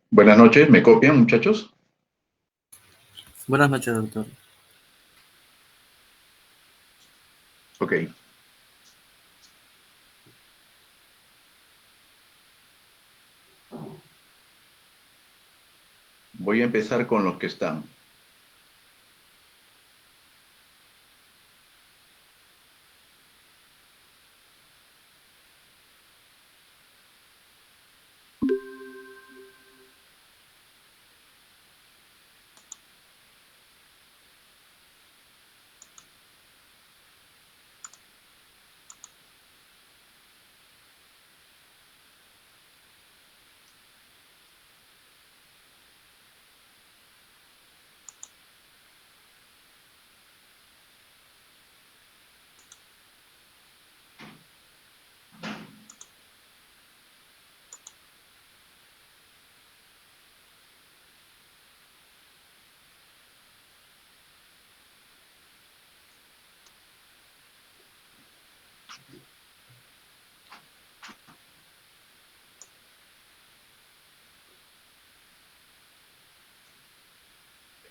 Buenas noches, ¿me copian, muchachos? Buenas noches, doctor. Ok, voy a empezar con los que están.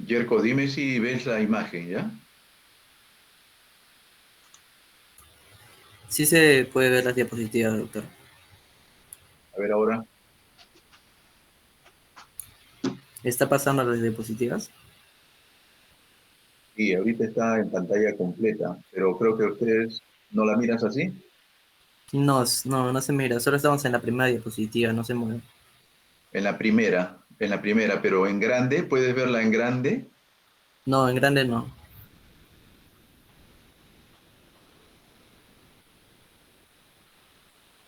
Yerko, dime si ves la imagen, ¿ya? Sí se puede ver las diapositivas, doctor. A ver ahora. ¿Está pasando las diapositivas? Sí, ahorita está en pantalla completa, pero creo que ustedes no la miran así. No, no se mira. Solo estamos en la primera diapositiva, no se mueve. En la primera, pero en grande, ¿puedes verla en grande? No, en grande no.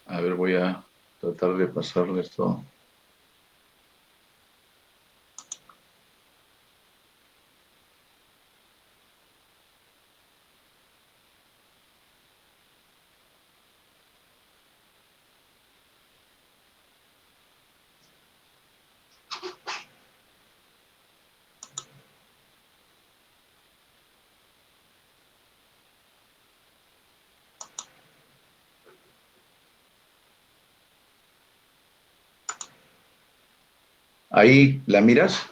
A ver, voy a tratar de pasarle esto. Ahí, ¿la miras?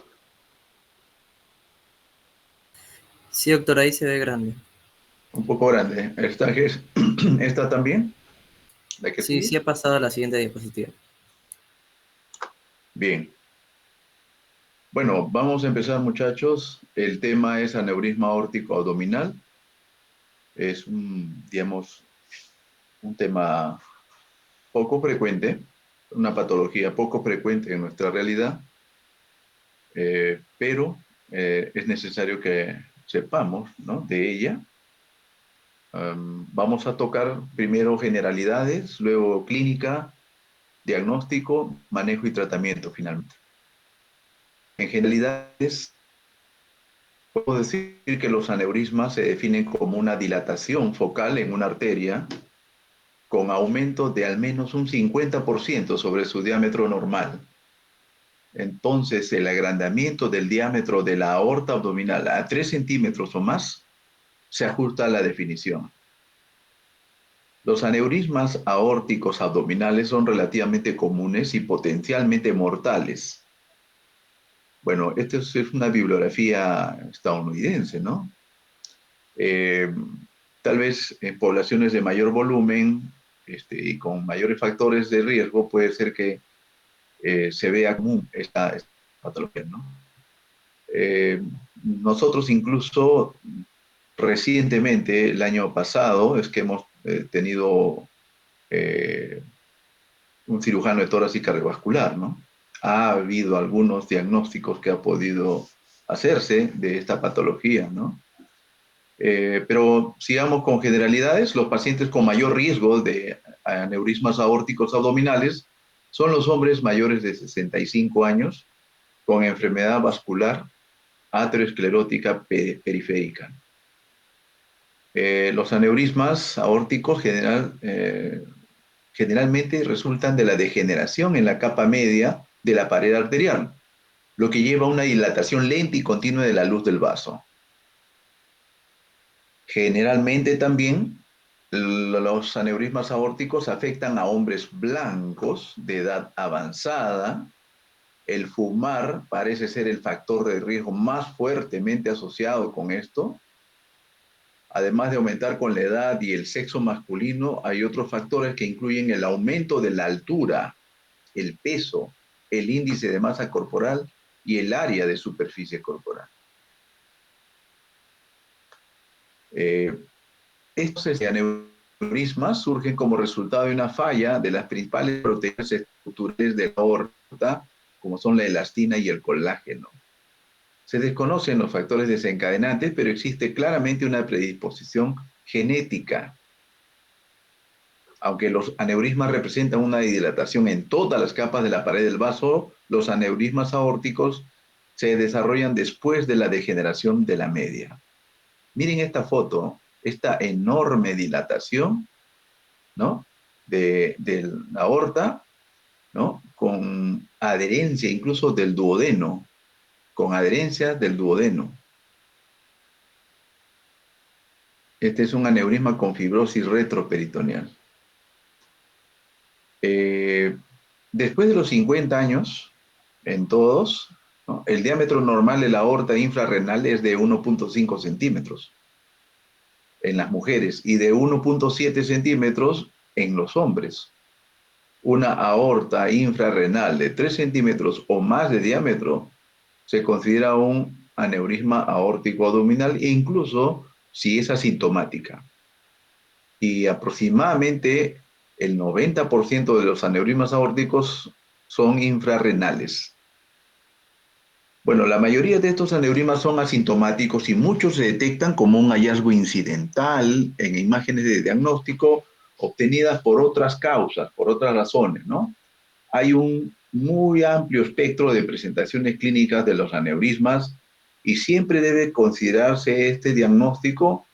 Sí, doctor, ahí se ve grande. Un poco grande. ¿Esta, ¿Esta también? ¿La que Sí, sigue? sí ha pasado a la siguiente diapositiva. Bien. Bueno, vamos a empezar, muchachos. El tema es aneurisma aórtico abdominal. Es digamos, un tema poco frecuente, una patología poco frecuente en nuestra realidad, pero es necesario que sepamos, ¿no?, de ella. Vamos a tocar primero generalidades, luego clínica, diagnóstico, manejo y tratamiento finalmente. En generalidades, puedo decir que los aneurismas se definen como una dilatación focal en una arteria con aumento de al menos un 50% sobre su diámetro normal. Entonces, el agrandamiento del diámetro de la aorta abdominal a 3 centímetros o más se ajusta a la definición. Los aneurismas aórticos abdominales son relativamente comunes y potencialmente mortales. Bueno, esta es una bibliografía estadounidense, ¿no? Eh, Tal vez en poblaciones de mayor volumen y con mayores factores de riesgo puede ser que se vea común esta patología, ¿no? Nosotros incluso recientemente, el año pasado, es que hemos tenido eh, un cirujano de tórax y cardiovascular, ¿no? Ha habido algunos diagnósticos que ha podido hacerse de esta patología, ¿no? Pero sigamos con generalidades. Los pacientes con mayor riesgo de aneurismas aórticos abdominales son los hombres mayores de 65 años con enfermedad vascular aterosclerótica periférica. Los aneurismas aórticos generalmente resultan de la degeneración en la capa media de la pared arterial, lo que lleva a una dilatación lenta y continua de la luz del vaso. Generalmente también los aneurismas aórticos afectan a hombres blancos de edad avanzada El fumar parece ser el factor de riesgo más fuertemente asociado con esto. Además de aumentar con la edad y el sexo masculino, hay otros factores que incluyen el aumento de la altura, el peso, el índice de masa corporal y el área de superficie corporal. Estos aneurismas surgen como resultado de una falla de las principales proteínas estructurales de la aorta, como son la elastina y el colágeno. Se desconocen los factores desencadenantes, pero existe claramente una predisposición genética. Aunque los aneurismas representan una dilatación en todas las capas de la pared del vaso, los aneurismas aórticos se desarrollan después de la degeneración de la media. Miren esta foto, esta enorme dilatación, ¿no? de la aorta, ¿no? Con adherencia incluso del duodeno, con adherencia del duodeno. Este es un aneurisma con fibrosis retroperitoneal. Después de los 50 años, en todos, ¿no? El diámetro normal de la aorta infrarrenal es de 1.5 centímetros en las mujeres y de 1.7 centímetros en los hombres. Una aorta infrarrenal de 3 centímetros o más de diámetro se considera un aneurisma aórtico abdominal, incluso si es asintomática. Y aproximadamente el 90% de los aneurismas aórticos son infrarrenales. Bueno, la mayoría de estos aneurismas son asintomáticos y muchos se detectan como un hallazgo incidental en imágenes de diagnóstico obtenidas por otras causas, por otras razones, ¿no? Hay un muy amplio espectro de presentaciones clínicas de los aneurismas y siempre debe considerarse este diagnóstico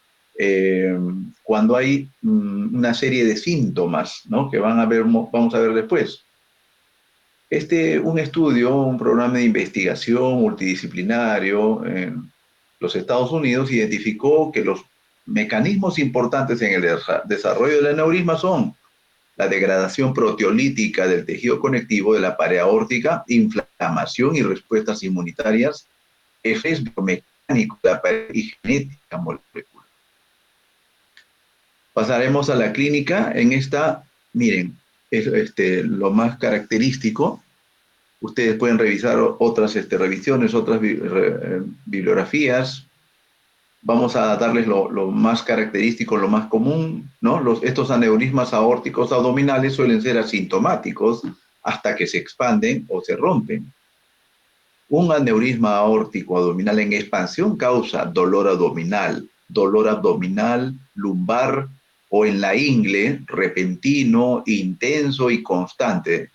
cuando hay una serie de síntomas, ¿no? Que vamos a ver después. Un estudio, un programa de investigación multidisciplinario en los Estados Unidos identificó que los mecanismos importantes en el desarrollo del aneurisma son la degradación proteolítica del tejido conectivo de la pared aórtica, inflamación y respuestas inmunitarias, efectos biomecánicos de la pared y genética molecular. Pasaremos a la clínica. En esta, miren, es lo más característico. Ustedes pueden revisar otras revisiones, otras bibliografías. Vamos a darles lo más característico, lo más común, ¿no? Estos aneurismas aórticos abdominales suelen ser asintomáticos hasta que se expanden o se rompen. Un aneurisma aórtico abdominal en expansión causa dolor abdominal lumbar o en la ingle, repentino, intenso y constante.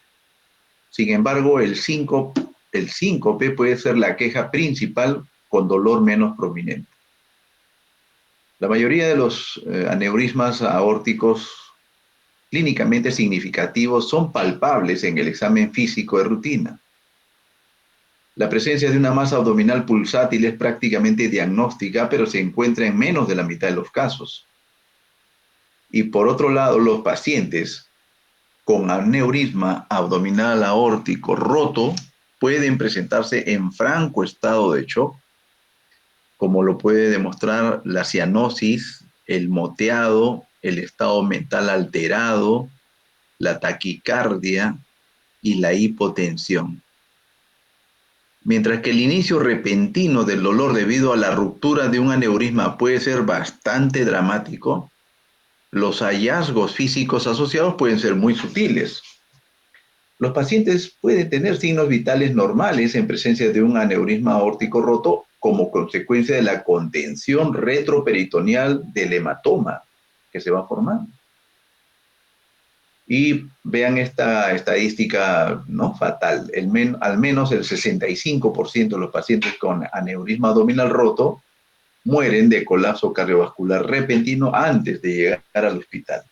Sin embargo, el síncope puede ser la queja principal con dolor menos prominente. La mayoría de los aneurismas aórticos clínicamente significativos son palpables en el examen físico de rutina. La presencia de una masa abdominal pulsátil es prácticamente diagnóstica, pero se encuentra en menos de la mitad de los casos. Y por otro lado, los pacientes con aneurisma abdominal aórtico roto pueden presentarse en franco estado de shock, como lo puede demostrar la cianosis, el moteado, el estado mental alterado, la taquicardia y la hipotensión. Mientras que el inicio repentino del dolor debido a la ruptura de un aneurisma puede ser bastante dramático, los hallazgos físicos asociados pueden ser muy sutiles. Los pacientes pueden tener signos vitales normales en presencia de un aneurisma aórtico roto como consecuencia de la contención retroperitoneal del hematoma que se va formando. Y vean esta estadística, ¿no? Fatal. Al menos el 65% de los pacientes con aneurisma abdominal roto mueren de colapso cardiovascular repentino antes de llegar al hospital.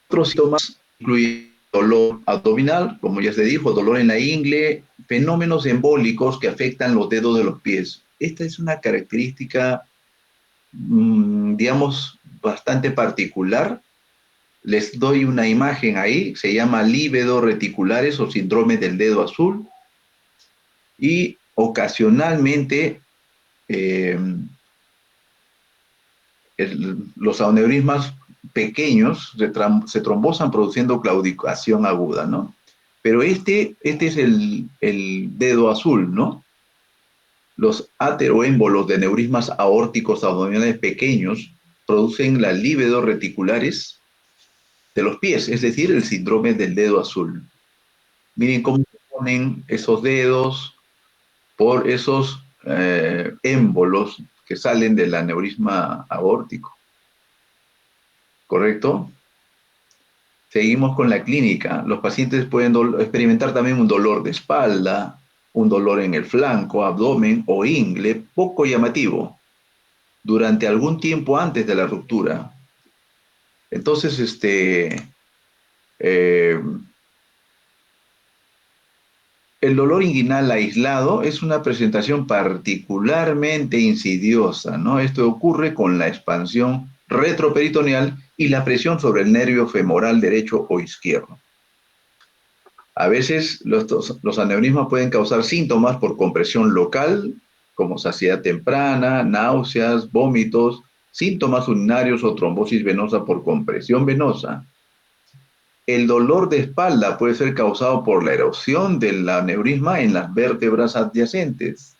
Otros síntomas incluyen dolor abdominal, como ya se dijo, dolor en la ingle, fenómenos embólicos que afectan los dedos de los pies. Esta es una característica, digamos, bastante particular. Les doy una imagen ahí, se llama líbedos reticulares o síndrome del dedo azul, y ocasionalmente los aneurismas pequeños se trombosan produciendo claudicación aguda, ¿no? Pero este es el dedo azul, ¿no? Los ateroémbolos de aneurismas aórticos abdominales pequeños producen las líbedos reticulares de los pies, es decir, el síndrome del dedo azul. Miren cómo se ponen esos dedos por esos émbolos que salen del aneurisma aórtico. ¿Correcto? Seguimos con la clínica. Los pacientes pueden experimentar también un dolor de espalda, un dolor en el flanco, abdomen o ingle poco llamativo durante algún tiempo antes de la ruptura. Entonces, el dolor inguinal aislado es una presentación particularmente insidiosa, ¿no? Esto ocurre con la expansión retroperitoneal y la presión sobre el nervio femoral derecho o izquierdo. A veces los aneurismas pueden causar síntomas por compresión local, como saciedad temprana, náuseas, vómitos, síntomas urinarios o trombosis venosa por compresión venosa. El dolor de espalda puede ser causado por la erosión del aneurisma en las vértebras adyacentes.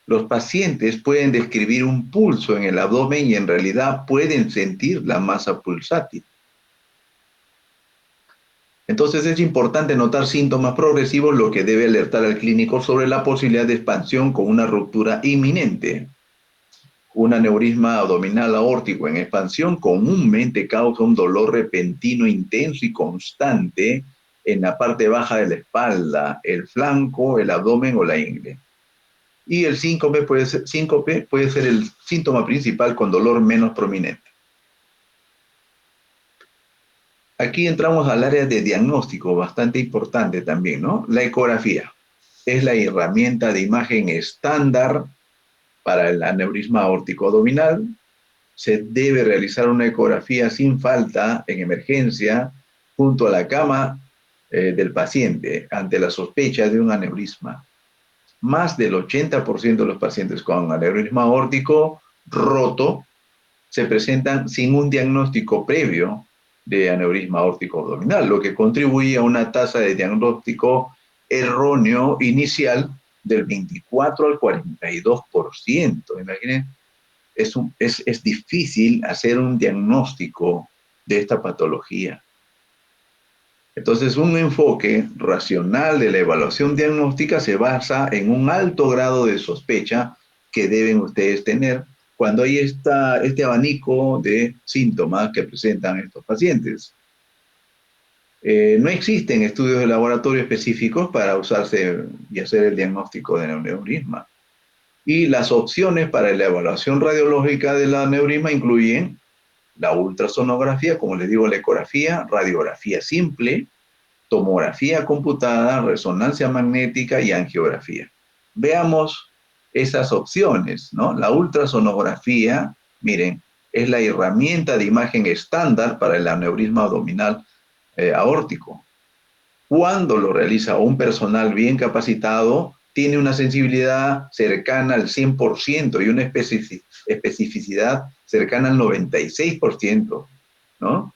Los pacientes pueden describir un pulso en el abdomen y en realidad pueden sentir la masa pulsátil. Entonces es importante notar síntomas progresivos, lo que debe alertar al clínico sobre la posibilidad de expansión con una ruptura inminente. Un aneurisma abdominal aórtico en expansión comúnmente causa un dolor repentino, intenso y constante en la parte baja de la espalda, el flanco, el abdomen o la ingle. Y el síncope puede ser el síntoma principal con dolor menos prominente. Aquí entramos al área de diagnóstico, bastante importante también, ¿no? La ecografía es la herramienta de imagen estándar para el aneurisma aórtico abdominal. Se debe realizar una ecografía sin falta en emergencia junto a la cama del paciente ante la sospecha de un aneurisma. Más del 80% de los pacientes con aneurisma aórtico roto se presentan sin un diagnóstico previo de aneurisma aórtico abdominal, lo que contribuye a una tasa de diagnóstico erróneo inicial del 24 al 42%. Imaginen, es difícil hacer un diagnóstico de esta patología. Entonces, un enfoque racional de la evaluación diagnóstica se basa en un alto grado de sospecha que deben ustedes tener cuando hay este abanico de síntomas que presentan estos pacientes. No existen estudios de laboratorio específicos para usarse y hacer el diagnóstico de aneurisma. Y las opciones para la evaluación radiológica del aneurisma incluyen la ultrasonografía, como les digo, la ecografía, radiografía simple, tomografía computada, resonancia magnética y angiografía. Veamos esas opciones, ¿no? La ultrasonografía, miren, es la herramienta de imagen estándar para el aneurisma abdominal aórtico. Cuando lo realiza un personal bien capacitado, tiene una sensibilidad cercana al 100% y una especificidad cercana al 96%, ¿no?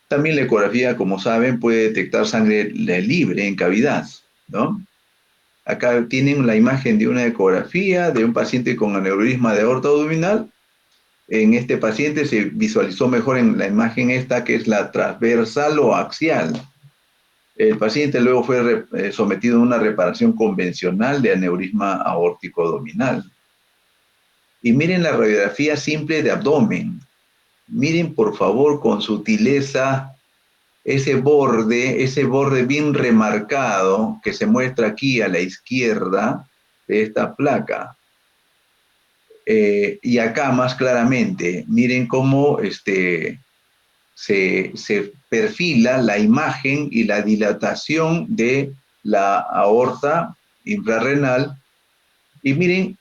También la ecografía, como saben, puede detectar sangre libre en cavidad, ¿no? Acá tienen la imagen de una ecografía de un paciente con aneurisma de aorta abdominal. En este paciente se visualizó mejor en la imagen esta, que es la transversal o axial. El paciente luego fue sometido a una reparación convencional de aneurisma aórtico abdominal. Y miren la radiografía simple de abdomen. Miren, por favor, con sutileza ese borde bien remarcado que se muestra aquí a la izquierda de esta placa. Y acá más claramente, miren cómo se perfila la imagen y la dilatación de la aorta infrarrenal. Y miren,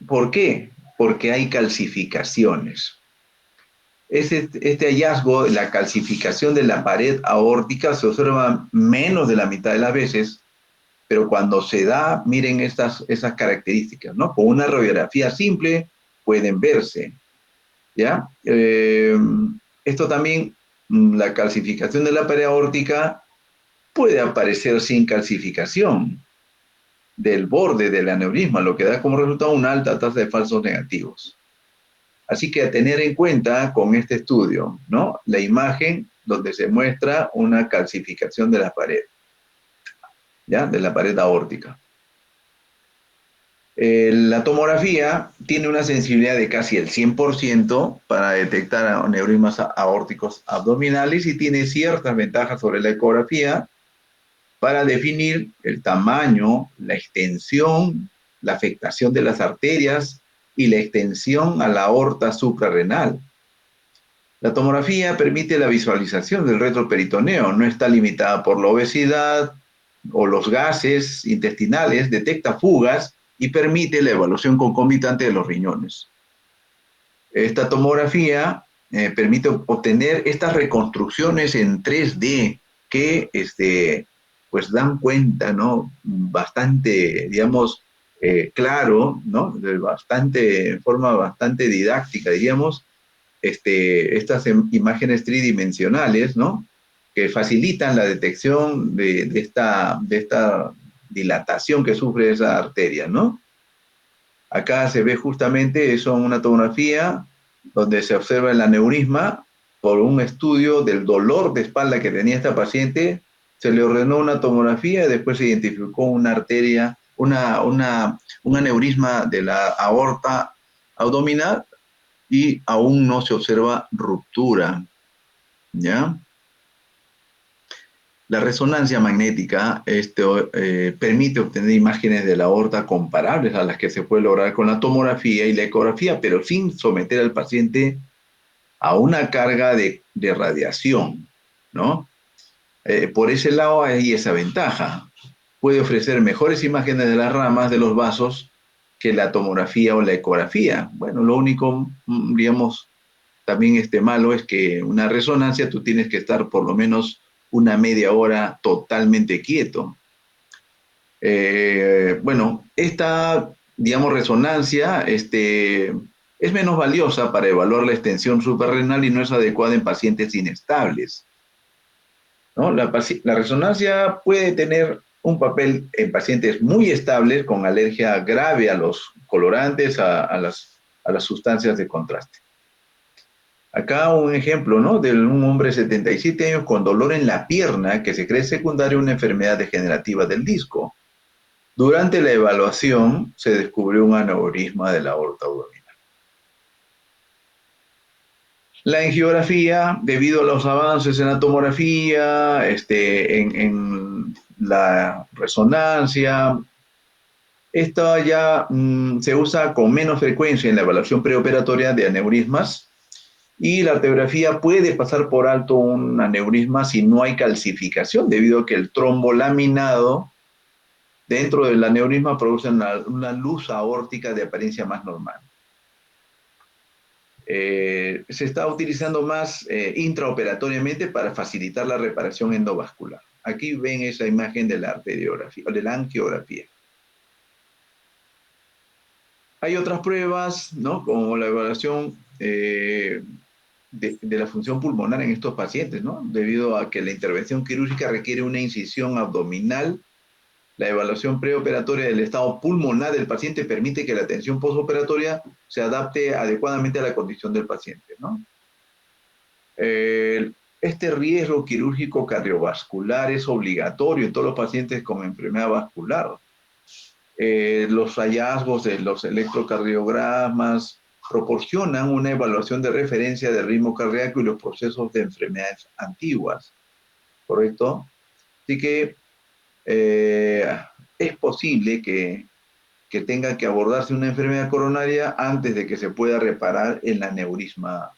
¿por qué? Porque hay calcificaciones. este hallazgo, la calcificación de la pared aórtica, se observa menos de la mitad de las veces, pero cuando se da, miren esas características, ¿no? Con una radiografía simple pueden verse, ¿ya? Esto también, la calcificación de la pared aórtica puede aparecer sin calcificación del borde del aneurisma, lo que da como resultado una alta tasa de falsos negativos. Así que a tener en cuenta con este estudio, ¿no? La imagen donde se muestra una calcificación de la pared, ¿ya? De la pared aórtica. La tomografía tiene una sensibilidad de casi el 100% para detectar aneurismas aórticos abdominales y tiene ciertas ventajas sobre la ecografía para definir el tamaño, la extensión, la afectación de las arterias y la extensión a la aorta suprarrenal. La tomografía permite la visualización del retroperitoneo, no está limitada por la obesidad o los gases intestinales, detecta fugas y permite la evaluación concomitante de los riñones. Esta tomografía permite obtener estas reconstrucciones en 3D que pues dan cuenta, ¿no? Bastante, digamos, claro, ¿no? De forma bastante didáctica, diríamos, estas imágenes tridimensionales, ¿no? Que facilitan la detección de esta dilatación que sufre esa arteria, ¿no? Acá se ve justamente eso en una tomografía donde se observa el aneurisma por un estudio del dolor de espalda que tenía esta paciente. Se le ordenó una tomografía y después se identificó una arteria, un aneurisma de la aorta abdominal y aún no se observa ruptura, ¿ya? La resonancia magnética permite obtener imágenes de la aorta comparables a las que se puede lograr con la tomografía y la ecografía, pero sin someter al paciente a una carga de radiación, ¿no? Por ese lado hay esa ventaja. Puede ofrecer mejores imágenes de las ramas de los vasos que la tomografía o la ecografía. Bueno, lo único, digamos, también malo es que una resonancia tú tienes que estar por lo menos una media hora totalmente quieto. Bueno, esta, digamos, resonancia es menos valiosa para evaluar la extensión suprarrenal y no es adecuada en pacientes inestables, ¿no? La resonancia puede tener un papel en pacientes muy estables con alergia grave a los colorantes, a las sustancias de contraste. Acá un ejemplo, ¿no? De un hombre de 77 años con dolor en la pierna que se cree secundario a una enfermedad degenerativa del disco. Durante la evaluación se descubrió un aneurisma de la aorta abdominal. La angiografía, debido a los avances en la tomografía, en la resonancia, esta ya se usa con menos frecuencia en la evaluación preoperatoria de aneurismas. Y la arteriografía puede pasar por alto un aneurisma si no hay calcificación, debido a que el trombo laminado dentro del aneurisma produce una luz aórtica de apariencia más normal. Se está utilizando más intraoperatoriamente para facilitar la reparación endovascular. Aquí ven esa imagen de la arteriografía, o de la angiografía. Hay otras pruebas, ¿no? Como la evaluación de la función pulmonar en estos pacientes, ¿no? Debido a que la intervención quirúrgica requiere una incisión abdominal, la evaluación preoperatoria del estado pulmonar del paciente permite que la atención postoperatoria se adapte adecuadamente a la condición del paciente, ¿no? Este riesgo quirúrgico cardiovascular es obligatorio en todos los pacientes con enfermedad vascular. Los hallazgos de los electrocardiogramas proporcionan una evaluación de referencia del ritmo cardíaco y los procesos de enfermedades antiguas, ¿correcto? Así que es posible que tenga que abordarse una enfermedad coronaria antes de que se pueda reparar el aneurisma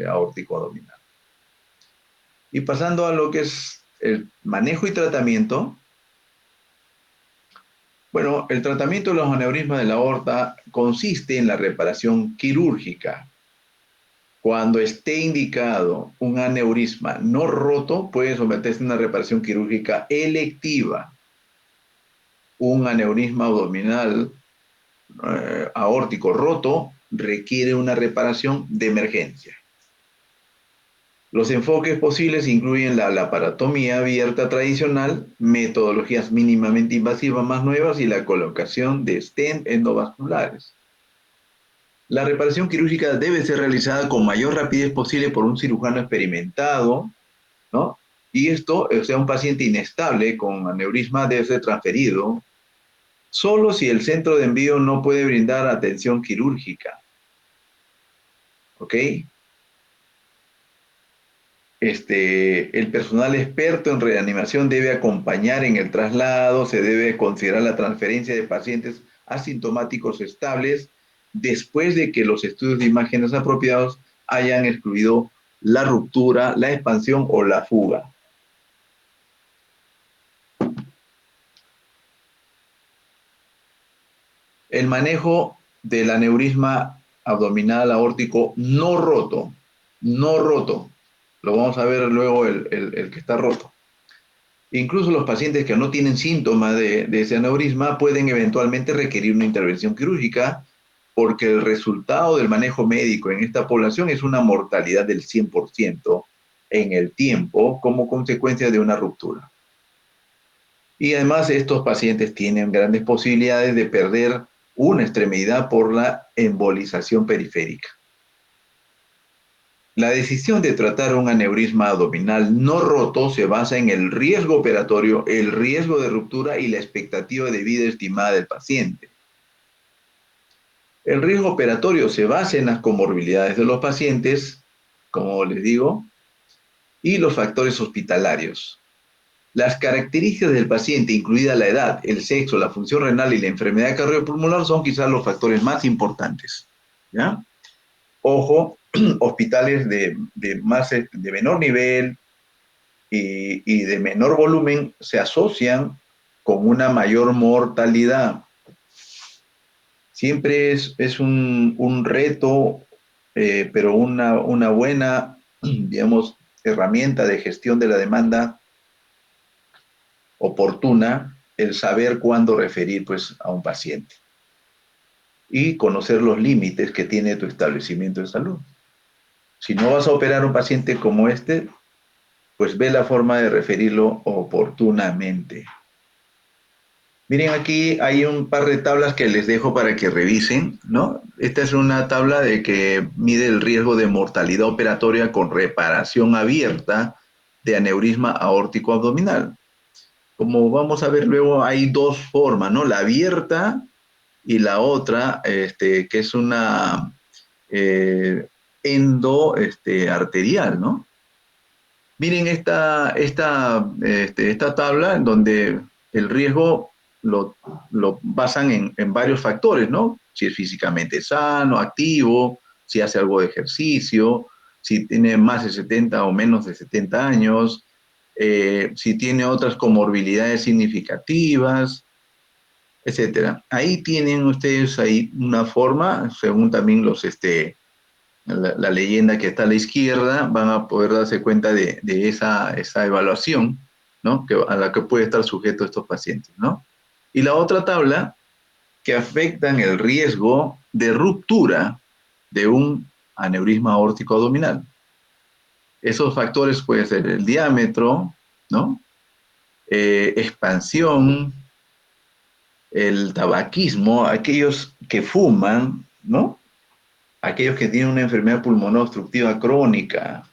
aórtico abdominal. Y pasando a lo que es el manejo y tratamiento. Bueno, el tratamiento de los aneurismas de la aorta consiste en la reparación quirúrgica Cuando esté indicado un aneurisma no roto, puede someterse a una reparación quirúrgica electiva. Un aneurisma abdominal aórtico roto requiere una reparación de emergencia. Los enfoques posibles incluyen la laparotomía abierta tradicional, metodologías mínimamente invasivas más nuevas y la colocación de stent endovasculares. La reparación quirúrgica debe ser realizada con mayor rapidez posible por un cirujano experimentado, ¿no? Y esto, o sea, un paciente inestable con aneurisma debe ser transferido solo si el centro de envío no puede brindar atención quirúrgica. ¿Ok? El personal experto en reanimación debe acompañar en el traslado, se debe considerar la transferencia de pacientes asintomáticos estables después de que los estudios de imágenes apropiados hayan excluido la ruptura, la expansión o la fuga. El manejo del aneurisma abdominal aórtico no roto, lo vamos a ver luego el que está roto. Incluso los pacientes que no tienen síntomas de ese aneurisma pueden eventualmente requerir una intervención quirúrgica porque el resultado del manejo médico en esta población es una mortalidad del 100% en el tiempo como consecuencia de una ruptura. Y además estos pacientes tienen grandes posibilidades de perder una extremidad por la embolización periférica. La decisión de tratar un aneurisma abdominal no roto se basa en el riesgo operatorio, el riesgo de ruptura y la expectativa de vida estimada del paciente. El riesgo operatorio se basa en las comorbilidades de los pacientes, como les digo, y los factores hospitalarios. Las características del paciente, incluida la edad, el sexo, la función renal y la enfermedad cardiopulmonar, son quizás los factores más importantes. ¿Ya? Ojo, hospitales de menor nivel y de menor volumen se asocian con una mayor mortalidad. Siempre es un reto, pero una buena, digamos, herramienta de gestión de la demanda oportuna el saber cuándo referir pues, a un paciente y conocer los límites que tiene tu establecimiento de salud. Si no vas a operar a un paciente como este, pues ve la forma de referirlo oportunamente. Miren, aquí hay un par de tablas que les dejo para que revisen, ¿no? Esta es una tabla de que mide el riesgo de mortalidad operatoria con reparación abierta de aneurisma aórtico abdominal. Como vamos a ver luego, hay dos formas, ¿no? La abierta y la otra, que es una arterial, ¿no? Miren esta tabla en donde el riesgo lo basan en varios factores, ¿no? Si es físicamente sano, activo, si hace algo de ejercicio, si tiene más de 70 o menos de 70 años, si tiene otras comorbilidades significativas, etcétera. Ahí tienen ustedes ahí una forma, según también la leyenda que está a la izquierda, van a poder darse cuenta de esa evaluación, ¿no? A la que puede estar sujeto estos pacientes, ¿no? Y la otra tabla que afectan el riesgo de ruptura de un aneurisma aórtico abdominal. Esos factores pueden ser el diámetro, ¿no? Expansión, el tabaquismo, aquellos que fuman, ¿no? Aquellos que tienen una enfermedad pulmonar obstructiva crónica,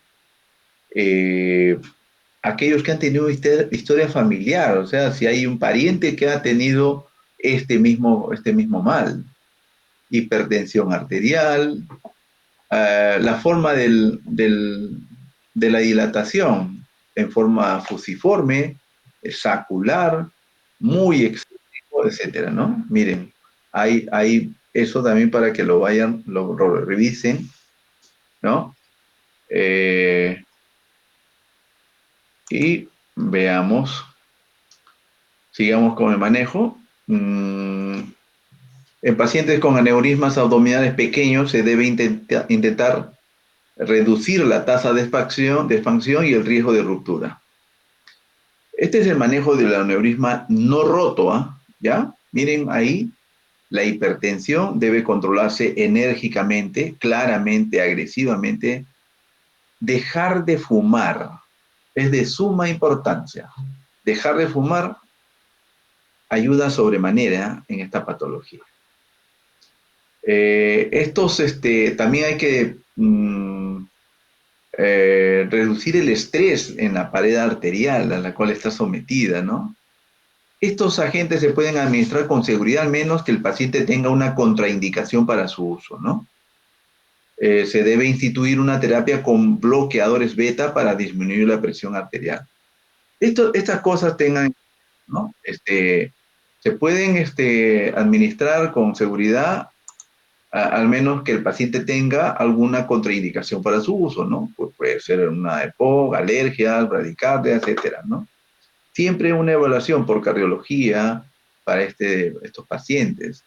aquellos que han tenido historia familiar, o sea, si hay un pariente que ha tenido este mismo mal, hipertensión arterial, la forma de la dilatación en forma fusiforme, sacular, muy excesivo, etcétera, ¿no? Miren, hay eso también para que lo vayan, lo revisen, ¿no? Y veamos, sigamos con el manejo. En pacientes con aneurismas abdominales pequeños se debe intentar reducir la tasa de expansión y el riesgo de ruptura. Este es el manejo del aneurisma no roto, ¿ya? Miren ahí, la hipertensión debe controlarse enérgicamente, claramente, agresivamente. Dejar de fumar es de suma importancia. Dejar de fumar ayuda sobremanera en esta patología. También hay que reducir el estrés en la pared arterial a la cual está sometida, ¿no? Estos agentes se pueden administrar con seguridad, al menos que el paciente tenga una contraindicación para su uso, ¿no? Se debe instituir una terapia con bloqueadores beta para disminuir la presión arterial. Estas cosas tengan, ¿no? Se pueden administrar con seguridad, al menos que el paciente tenga alguna contraindicación para su uso, ¿no? Pues puede ser una EPOC, alergias, bradicardia, etcétera, ¿no? Siempre una evaluación por cardiología para estos pacientes.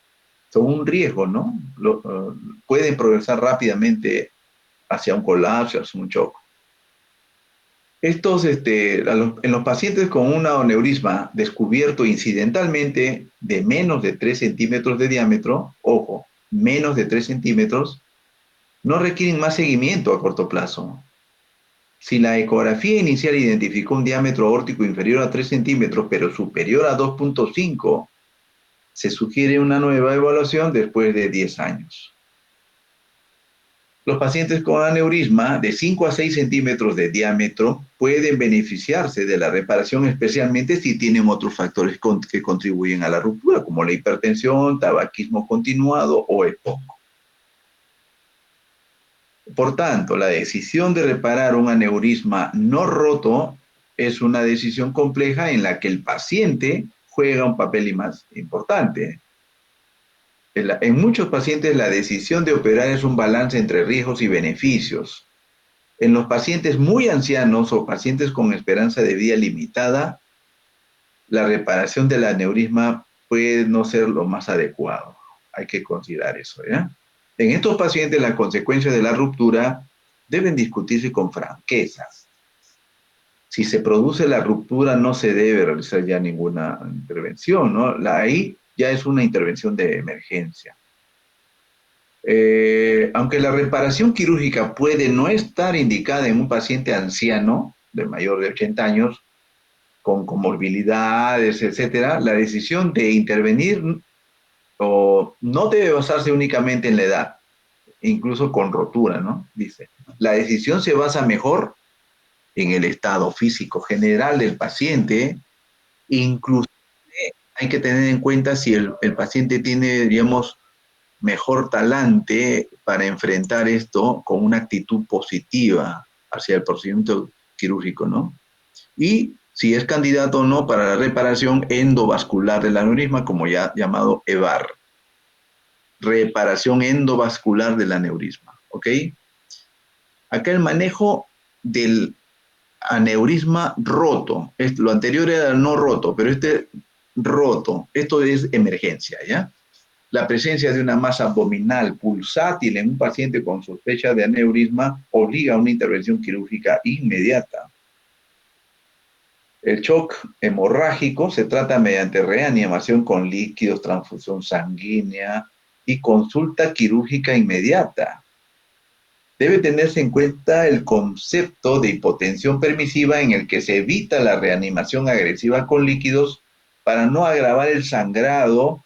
Son un riesgo, ¿no? Pueden progresar rápidamente hacia un colapso, hacia un shock. En los pacientes con un aneurisma descubierto incidentalmente de menos de 3 centímetros de diámetro, ojo, menos de 3 centímetros, no requieren más seguimiento a corto plazo. Si la ecografía inicial identificó un diámetro aórtico inferior a 3 centímetros, pero superior a 2,5, se sugiere una nueva evaluación después de 10 años. Los pacientes con aneurisma de 5 a 6 centímetros de diámetro pueden beneficiarse de la reparación, especialmente si tienen otros factores que contribuyen a la ruptura, como la hipertensión, tabaquismo continuado o EPOC. Por tanto, la decisión de reparar un aneurisma no roto es una decisión compleja en la que el paciente juega un papel más importante. En muchos pacientes la decisión de operar es un balance entre riesgos y beneficios. En los pacientes muy ancianos o pacientes con esperanza de vida limitada, la reparación del aneurisma puede no ser lo más adecuado. Hay que considerar eso, ¿ya? En estos pacientes, las consecuencias de la ruptura deben discutirse con franqueza. Si se produce la ruptura, no se debe realizar ya ninguna intervención, ¿no? Ahí ya es una intervención de emergencia. Aunque la reparación quirúrgica puede no estar indicada en un paciente anciano de mayor de 80 años, con comorbilidades, etcétera, la decisión de intervenir no debe basarse únicamente en la edad, incluso con rotura, ¿no? Dice, la decisión se basa mejor en el estado físico general del paciente, incluso hay que tener en cuenta si el paciente tiene, digamos, mejor talante para enfrentar esto con una actitud positiva hacia el procedimiento quirúrgico, ¿no? Y si es candidato o no para la reparación endovascular del aneurisma, como ya llamado EVAR. Reparación endovascular del aneurisma, ¿ok? Acá el manejo del aneurisma roto. Lo anterior era no roto, pero este roto. Esto es emergencia, ¿ya? La presencia de una masa abdominal pulsátil en un paciente con sospecha de aneurisma obliga a una intervención quirúrgica inmediata. El shock hemorrágico se trata mediante reanimación con líquidos, transfusión sanguínea y consulta quirúrgica inmediata. Debe tenerse en cuenta el concepto de hipotensión permisiva en el que se evita la reanimación agresiva con líquidos para no agravar el sangrado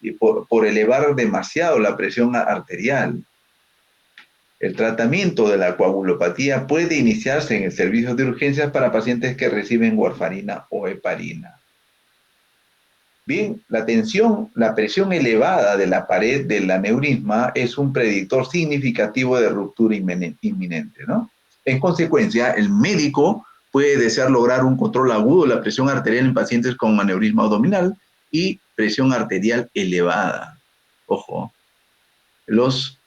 y por elevar demasiado la presión arterial. El tratamiento de la coagulopatía puede iniciarse en el servicio de urgencias para pacientes que reciben warfarina o heparina. Bien, la presión elevada de la pared del aneurisma es un predictor significativo de ruptura inminente, ¿no? En consecuencia, el médico puede desear lograr un control agudo de la presión arterial en pacientes con aneurisma abdominal y presión arterial elevada. Ojo, los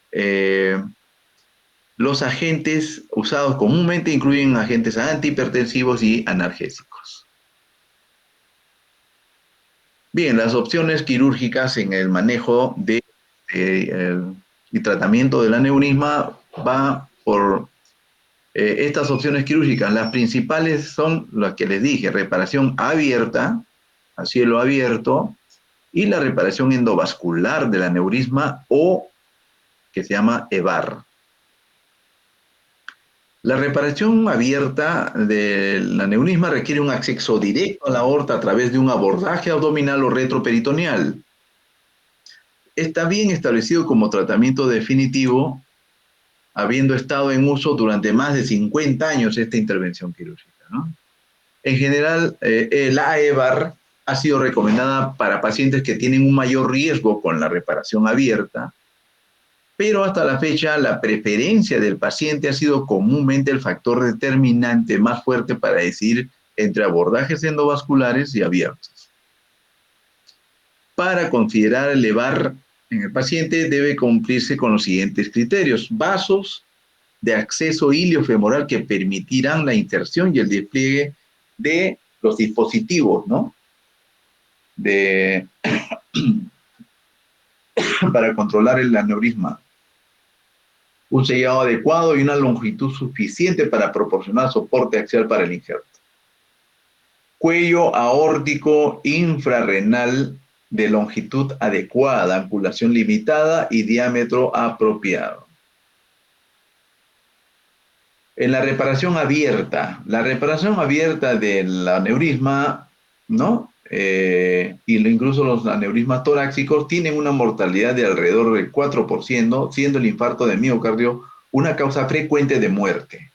agentes usados comúnmente incluyen agentes antihipertensivos y analgésicos. Bien, las opciones quirúrgicas en el manejo y tratamiento del aneurisma va por Estas opciones quirúrgicas, las principales son las que les dije: reparación abierta, a cielo abierto, y la reparación endovascular del aneurisma, o que se llama EVAR. La reparación abierta del aneurisma requiere un acceso directo a la aorta a través de un abordaje abdominal o retroperitoneal. Está bien establecido como tratamiento definitivo, habiendo estado en uso durante más de 50 años esta intervención quirúrgica, ¿no? En general, la EVAR ha sido recomendada para pacientes que tienen un mayor riesgo con la reparación abierta, pero hasta la fecha la preferencia del paciente ha sido comúnmente el factor determinante más fuerte para decidir entre abordajes endovasculares y abiertos. Para considerar el EVAR en el paciente debe cumplirse con los siguientes criterios: vasos de acceso iliofemoral que permitirán la inserción y el despliegue de los dispositivos, ¿no? Para controlar el aneurisma. Un sellado adecuado y una longitud suficiente para proporcionar soporte axial para el injerto. Cuello aórtico infrarrenal de longitud adecuada, angulación limitada y diámetro apropiado. En la reparación abierta del aneurisma, ¿no? Incluso los aneurismas torácicos tienen una mortalidad de alrededor del 4%, siendo el infarto de miocardio una causa frecuente de muerte.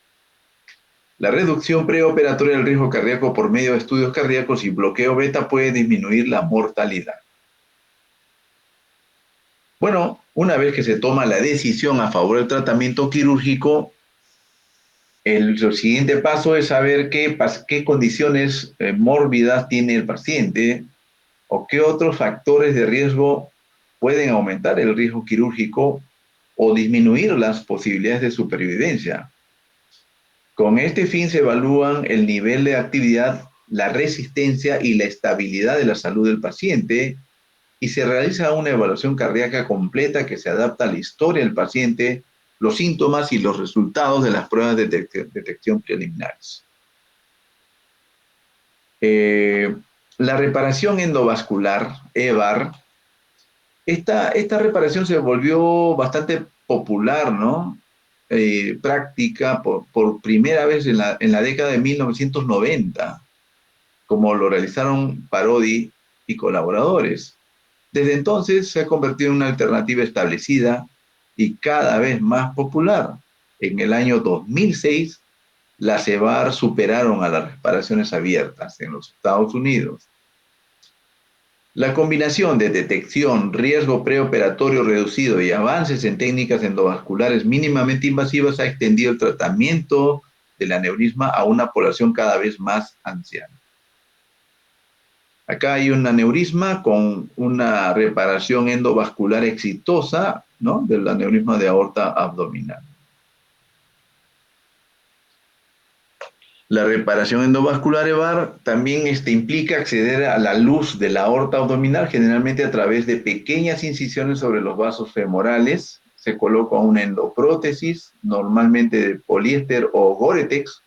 La reducción preoperatoria del riesgo cardíaco por medio de estudios cardíacos y bloqueo beta puede disminuir la mortalidad. Bueno, una vez que se toma la decisión a favor del tratamiento quirúrgico, el siguiente paso es saber qué condiciones mórbidas tiene el paciente o qué otros factores de riesgo pueden aumentar el riesgo quirúrgico o disminuir las posibilidades de supervivencia. Con este fin se evalúan el nivel de actividad, la resistencia y la estabilidad de la salud del paciente, y se realiza una evaluación cardíaca completa que se adapta a la historia del paciente, los síntomas y los resultados de las pruebas de detección preliminares. La reparación endovascular, EVAR, esta reparación se volvió bastante popular, ¿no? Práctica por primera vez en la década de 1990, como lo realizaron Parodi y colaboradores. Desde entonces se ha convertido en una alternativa establecida y cada vez más popular. En el año 2006, las EVAR superaron a las reparaciones abiertas en los Estados Unidos. La combinación de detección, riesgo preoperatorio reducido y avances en técnicas endovasculares mínimamente invasivas ha extendido el tratamiento del aneurisma a una población cada vez más anciana. Acá hay un aneurisma con una reparación endovascular exitosa, ¿no?, del aneurisma de aorta abdominal. La reparación endovascular EVAR también implica acceder a la luz de la aorta abdominal, generalmente a través de pequeñas incisiones sobre los vasos femorales. Se coloca una endoprótesis, normalmente de poliéster o Gore-Tex,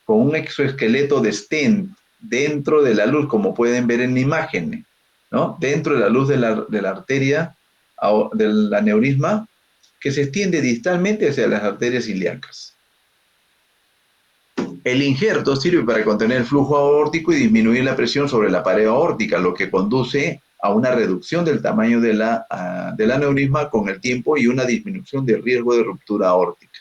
con un exoesqueleto de stent dentro de la luz, como pueden ver en la imagen, ¿no? Dentro de la luz de la arteria del aneurisma, que se extiende distalmente hacia las arterias ilíacas. El injerto sirve para contener el flujo aórtico y disminuir la presión sobre la pared aórtica, lo que conduce a una reducción del tamaño del aneurisma con el tiempo y una disminución del riesgo de ruptura aórtica.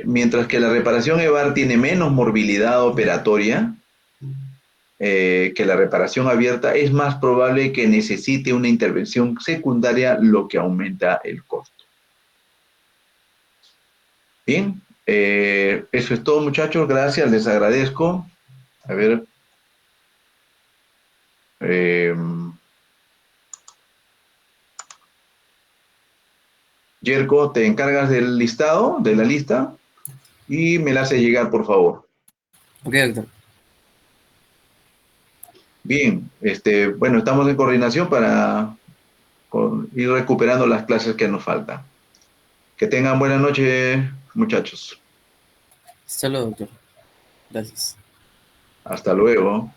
Mientras que la reparación EVAR tiene menos morbilidad operatoria que la reparación abierta, es más probable que necesite una intervención secundaria, lo que aumenta el costo. Bien, eso es todo, muchachos. Gracias, les agradezco. A ver. Yerko, te encargas del listado, de la lista, y me la haces llegar, por favor. Ok, doctor. Bien, bueno, estamos en coordinación para ir recuperando las clases que nos faltan. Que tengan buena noche, muchachos. Solo, doctor. Gracias. Hasta luego.